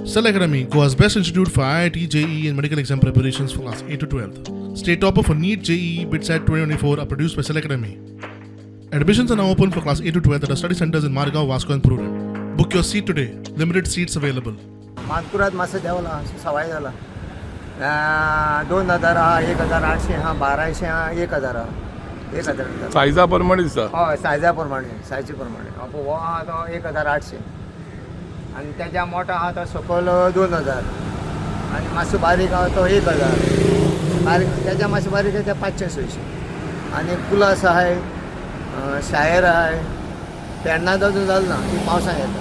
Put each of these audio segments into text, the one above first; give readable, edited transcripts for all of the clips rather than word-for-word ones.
Cell Academy, Goa's best institute for IIT, JEE and medical exam preparations for class 8 to 12th. State topper for NEET, JEE, BITSAT 2024 are produced by Cell Academy. Admissions are now open for class 8 to 12th at our study centers in Margao, Vasco and Purun. Book your seat today. Limited seats available. मानकुरात मासे देवला सवाय झाला 2000 हा 1800 हा 1200 हा 1000 1000 सायजा प्रमाणे दिसता हय सायजा प्रमाणे हो हा तो 1800 आणि त्याच्या मोठा हा तो सकल 2000 आणि मासे बारीक हा तो 1000 बारीक त्याच्या मासे बारीक आहे त्या 500 आणि पुलास आहे शायर आहे पेडणा जो झालं ना ती पावसाळ्यात येतं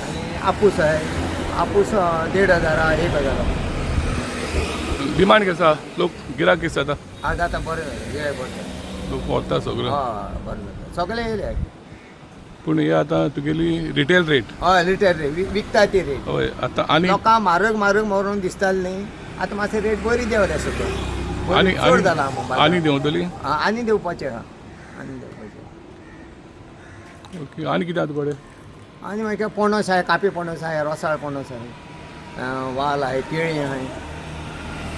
आणि आपूस आहे आपूस 1500 हा 1000 डिमांड कसा लोक गिराक कसा आता आज आता बरें हे बरें लोक व्हरता सगळं हय बरें जाता सगळे येयले पूण हे आतां तुगेली रिटेल रेट हय लिटर रेट विकता ती रेट हय आतां आनी लोकांक म्हारग म्हणून दिसताली न्ही आतां मातशें रेट बरी देंवल्या सकयल आनी चड जाला आनी देंवतली आनी देवपाचें आहा आनी देवपाचें ओके आनी कितें आतां बरें आनी मागीर पणस आहे कापी पणस आहे रोसाळ पणस आहे वाल आहे केळी आहे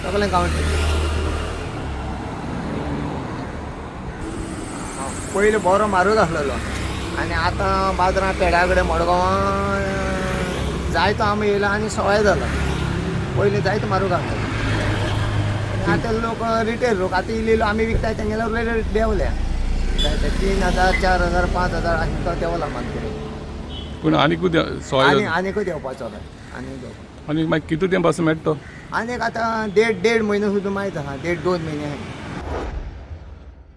सगळें गांवठी पयलीं बरो म्हारग आसलेलो आनी आतां बाजारांत पेड्या कडेन मडगांवां जायतो आंबो येयला आनी सवाय जाला पयलीं जायतो म्हारग आसलेलो आतां लोक रिटेल लोक आतां इल्लो आमी विकताय तेंगेलो रेट देंवल्या 3000 4000 5000 अशें तो देंवला मागीर पूण आनीकूय सोय आनीकूय देंवपाचो आनी देंवपाचो आनी मागीर कितू तेंप आसा मेळटा तो आनीक आतां देड म्हयनो सुद्दां मायत आहा 1.5-2 म्हयने